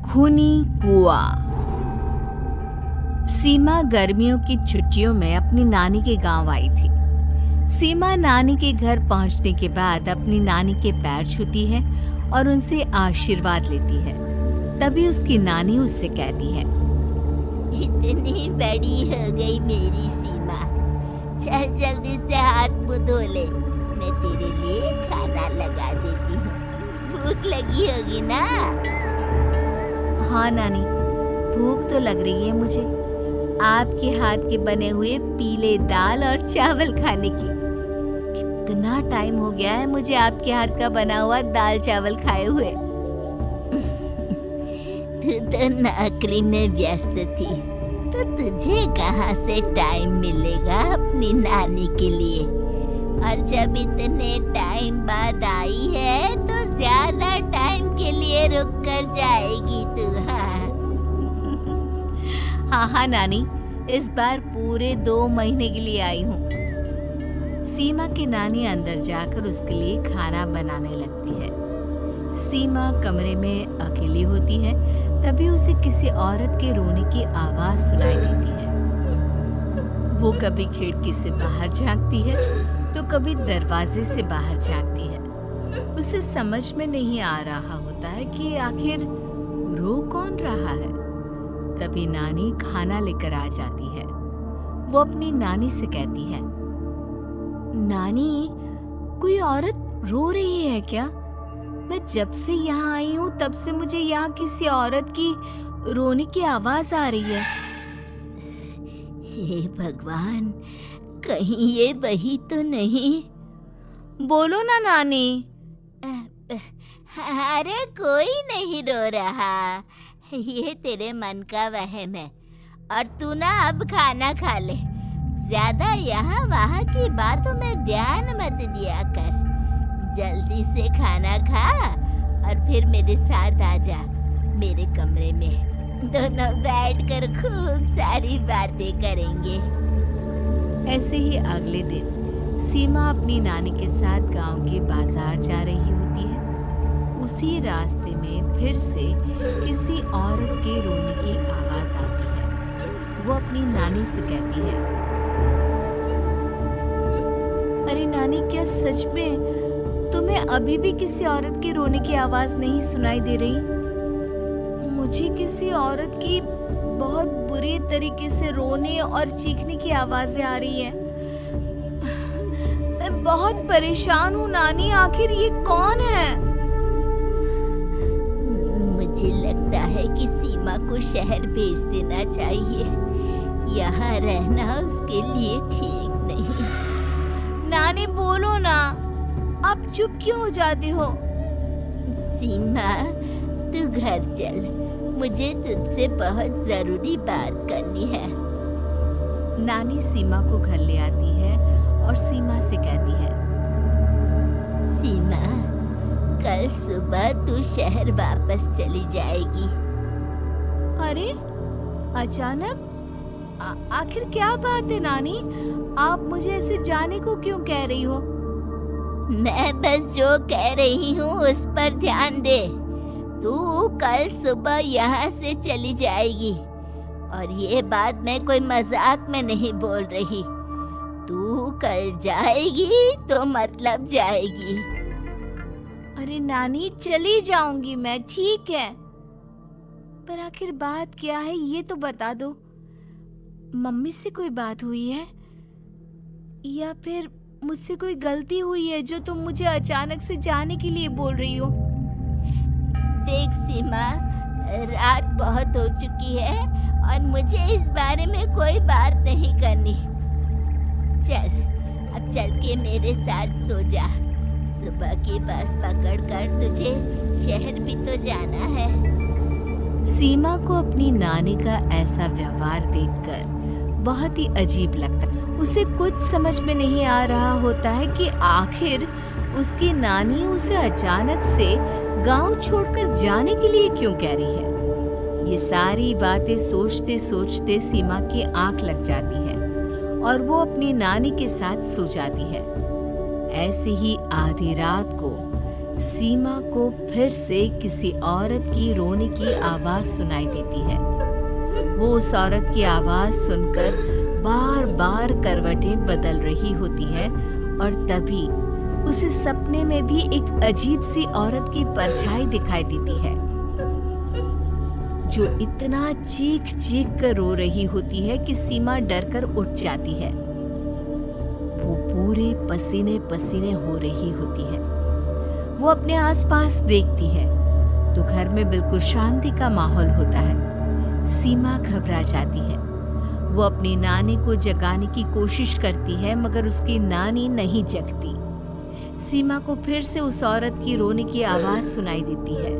खूनी कुआं। सीमा गर्मियों की छुट्टियों में अपनी नानी के गांव आई थी। सीमा नानी के घर पहुंचने के बाद अपनी नानी के पैर छूती है और उनसे आशीर्वाद लेती है। तभी उसकी नानी उससे कहती है, इतनी बड़ी हो गई मेरी सीमा, चल जल्दी से हाथ मुंह धो ले, मैं तेरे लिए खाना लगा देती हूँ। भूख लगी होगी ना? हाँ नानी, भूख तो लग रही है मुझे, आपके हाथ के बने हुए पीले दाल और चावल खाने की। कितना टाइम हो गया है मुझे आपके हाथ का बना हुआ दाल चावल खाए हुए। तू तो नौकरी में व्यस्त थी, तो तुझे कहाँ से टाइम मिलेगा अपनी नानी के लिए? और जब इतने टाइम बाद आई है तो ज्यादा टाइम के लिए रुक कर जाएगी तू। हाँ नानी, इस बार पूरे 2 महीने के लिए आई हूँ। सीमा की नानी अंदर जाकर उसके लिए खाना बनाने लगती है। सीमा कमरे में अकेली होती है, तभी उसे किसी औरत के रोने की आवाज सुनाई देती है। वो कभी खिड़की से बाहर झांकती है तो कभी दरवाजे से बाहर झांकती है। उसे समझ में नहीं आ रहा होता है कि आखिर रो कौन रहा है। तभी नानी खाना लेकर आ जाती है। वो अपनी नानी से कहती है, नानी, कोई औरत रो रही है क्या? मैं जब से यहाँ आई हूँ तब से मुझे यहाँ किसी औरत की रोने की आवाज आ रही है। हे भगवान, कहीं ये वही तो नहीं? बोलो ना नानी। अरे कोई नहीं रो रहा, ये तेरे मन का वहम है। और तू ना अब खाना खा ले, ज्यादा यहाँ वहाँ की बातों में ध्यान मत दिया कर। जल्दी से खाना खा और फिर मेरे साथ आ जा मेरे कमरे में। दोनों बैठकर खूब सारी बातें करेंगे। ऐसे ही अगले दिन सीमा अपनी नानी के साथ गांव के बाजार जा रही होती है। उसी रास्ते में फिर से किसी औरत के रोने की आवाज आती है। वो अपनी नानी से कहती है, अरे नानी, क्या सच में तुम्हें अभी भी किसी औरत के रोने की आवाज नहीं सुनाई दे रही? मुझे किसी औरत की बहुत बुरी तरीके से रोने और चीखने की आवाजें आ रही है। मैं बहुत परेशान हूँ नानी, आखिर ये कौन है? मुझे लगता है कि सीमा को शहर भेज देना चाहिए, यहाँ रहना उसके लिए ठीक नहीं। नानी बोलो ना, आप चुप क्यों हो जाती हो? सीमा, तू घर चल, मुझे तुझसे बहुत जरूरी बात करनी है। नानी सीमा को घर ले आती है और सीमा से कहती है, सीमा, कल सुबह तू शहर वापस चली जाएगी। अरे अचानक? आखिर क्या बात है नानी? आप मुझे ऐसे जाने को क्यों कह रही हो? मैं बस जो कह रही हूँ उस पर ध्यान दे। तू कल सुबह यहाँ से चली जाएगी, और ये बात मैं कोई मजाक में नहीं बोल रही। तू कल जाएगी तो मतलब जाएगी। अरे नानी, चली जाऊंगी मैं, ठीक है, पर आखिर बात क्या है ये तो बता दो। मम्मी से कोई बात हुई है या फिर मुझसे कोई गलती हुई है जो तुम मुझे अचानक से जाने के लिए बोल रही हो? देख सीमा, रात बहुत हो चुकी है और मुझे इस बारे में कोई बात नहीं करनी। चल, अब चल के मेरे साथ सो जा। सुबह की बस पकड़कर तुझे शहर भी तो जाना है। सीमा को अपनी नानी का ऐसा व्यवहार देखकर बहुत ही अजीब लगता है। उसे कुछ समझ में नहीं आ रहा होता है कि आखिर उसकी नानी उसे अचानक से गांव छोड़कर जाने के लिए क्यों कह रही है। ये सारी बातें सोचते सोचते सीमा की आंख लग जाती है और वो अपनी नानी के साथ सो जाती है। ऐसे ही आधी रात को सीमा को फिर से किसी औरत की रोने की आवाज सुनाई देती है। वो उस औरत की आवाज सुनकर बार बार करवटें बदल रही होती है और तभी उसे सपने में भी एक अजीब सी औरत की परछाई दिखाई देती है जो इतना चीख चीख कर रो रही होती है कि सीमा डरकर उठ जाती है। वो पूरे पसीने पसीने हो रही होती है। वो अपने आसपास देखती है तो घर में बिल्कुल शांति का माहौल होता है। सीमा घबरा जाती है। वो अपनी नानी को जगाने की कोशिश करती है मगर उसकी नानी नहीं जगती। सीमा को फिर से उस औरत की रोने की आवाज सुनाई देती है।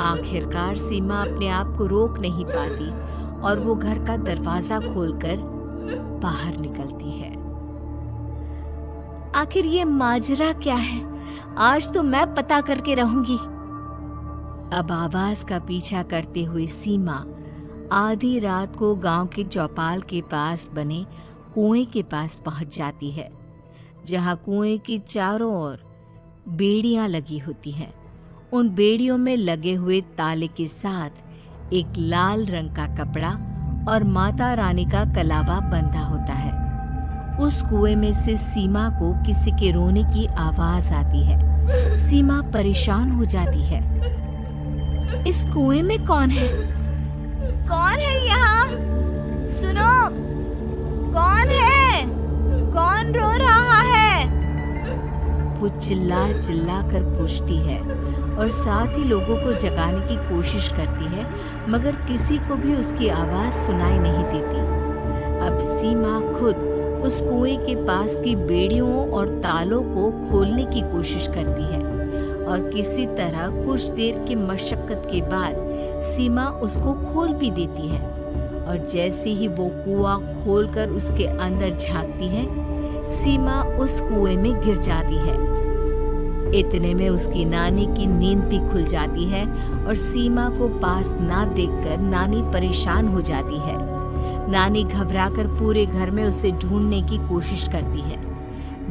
आखिरकार सीमा अपने आप को रोक नहीं पाती और वो घर का दरवाजा खोलकर बाहर निकलती है। आखिर ये माजरा क्या है? आज तो मैं पता करके रहूंगी। अब आवाज का पीछा करते हुए सीमा आधी रात को गांव के चौपाल के पास बने कुएं के पास पहुंच जाती है, जहां कुएं की चारों ओर बेड़ियां लगी होती हैं। उन बेड़ियों में लगे हुए ताले के साथ एक लाल रंग का कपड़ा और माता रानी का कलावा बंधा होता है। उस कुएं में से सीमा को किसी के रोने की आवाज आती है। सीमा परेशान हो जाती है। इस कुएं में कौन है? कौन है यहाँ? सुनो, कौन है? कौन रो रहा है? वो चिल्ला चिल्ला कर पूछती है और साथ ही लोगों को जगाने की कोशिश करती है मगर किसी को भी उसकी आवाज सुनाई नहीं देती। अब सीमा खुद उस कुएं के पास की बेड़ियों और तालों को खोलने की कोशिश करती है और किसी तरह कुछ देर की मशक्कत के बाद सीमा उसको खोल भी देती है और जैसे ही वो कुआं खोलकर उसके अंदर झांकती है, सीमा उस कुएं में गिर जाती है। इतने में उसकी नानी की नींद भी खुल जाती है और सीमा को पास ना देखकर नानी परेशान हो जाती है। नानी घबराकर पूरे घर में उसे ढूंढने की कोशिश करती है,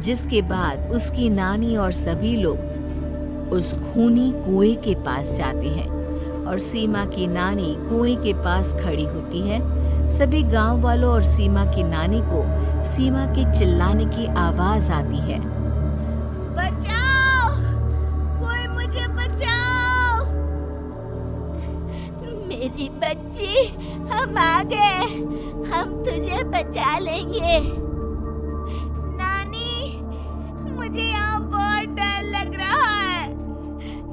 जिसके बाद उसकी नानी और सभी लोग उस खूनी कुएं के पास जाते हैं और सीमा की नानी कुएं के पास खड़ी होती है। सभी गांव वालों और सीमा की नानी को सीमा के चिल्लाने की आवाज आती है। बचाओ! कोई मुझे बचाओ! मेरी बच्ची, हम आ गए। हम तुझे बचा लेंगे। नानी, मुझे यहाँ बहुत डर लग रहा है।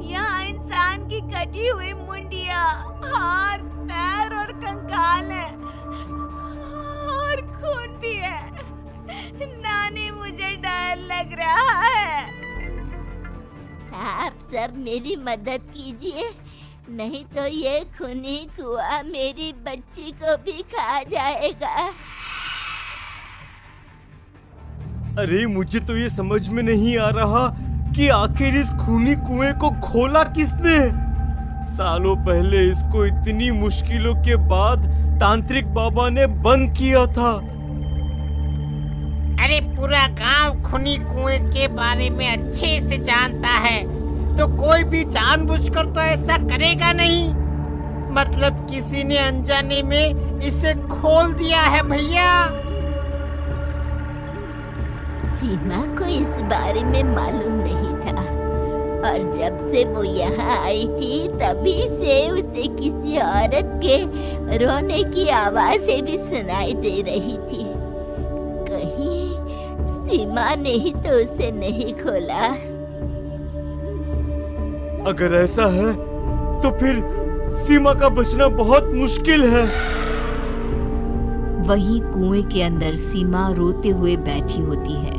यहाँ इंसान की कटी हुई मुंडियाँ, हाथ, पैर और कंकाल है और खून भी है। नानी, मुझे डर लग रहा है। आप सब मेरी मदद कीजिए, नहीं तो ये खूनी कुआं मेरी बच्ची को भी खा जाएगा। अरे मुझे तो ये समझ में नहीं आ रहा कि आखिर इस खूनी कुएं को खोला किसने। सालों पहले इसको इतनी मुश्किलों के बाद तांत्रिक बाबा ने बंद किया था। अरे पूरा गांव खूनी कुएं के बारे में अच्छे से जानता है, तो कोई भी जानबूझकर तो ऐसा करेगा नहीं। मतलब किसी ने अनजाने में इसे खोल दिया है भैया। सीमा को इस बारे में मालूम नहीं था और जब से वो यहाँ आई थी तभी से उसे किसी औरत के रोने की आवाजें भी सुनाई दे रही थी। कहीं सीमा ने ही तो उसे नहीं खोला। अगर ऐसा है तो फिर सीमा का बचना बहुत मुश्किल है। वहीं कुएं के अंदर सीमा रोते हुए बैठी होती है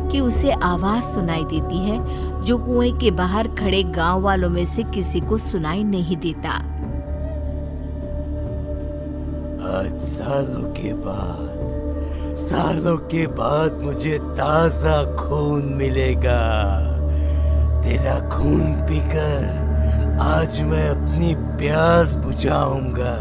कि उसे आवाज सुनाई देती है जो कुएं के बाहर खड़े गांव वालों में से किसी को सुनाई नहीं देता। आज सालों के बाद मुझे ताजा खून मिलेगा। तेरा खून पीकर आज मैं अपनी प्यास बुझाऊंगा।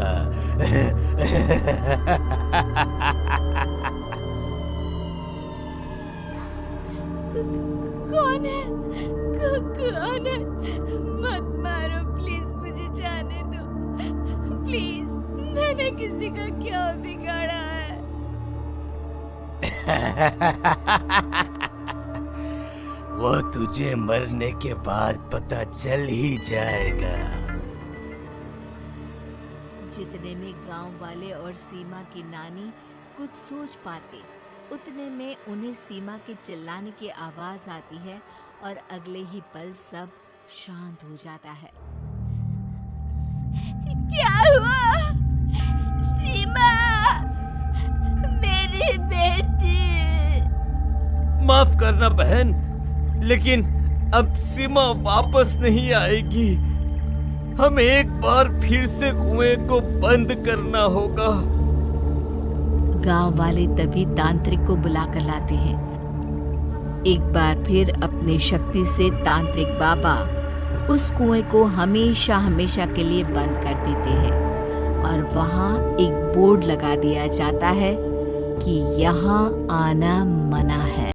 कौन है? वो कौन है? मत मारो प्लीज, मुझे जाने दो प्लीज। मैंने किसी का क्या बिगाड़ा है? वो तुझे मरने के बाद पता चल ही जाएगा। जितने में गांव वाले और सीमा की नानी कुछ सोच पाते, उतने में उन्हें सीमा के चिल्लाने की आवाज आती है और अगले ही पल सब शांत हो जाता है। क्या हुआ? सीमा, मेरी बेटी। माफ करना बहन, लेकिन अब सीमा वापस नहीं आएगी। हमें एक बार फिर से कुएं को बंद करना होगा। गांव वाले तभी तांत्रिक को बुलाकर लाते हैं। एक बार फिर अपनी शक्ति से तांत्रिक बाबा उस कुएं को हमेशा हमेशा के लिए बंद कर देते हैं और वहां एक बोर्ड लगा दिया जाता है कि यहाँ आना मना है।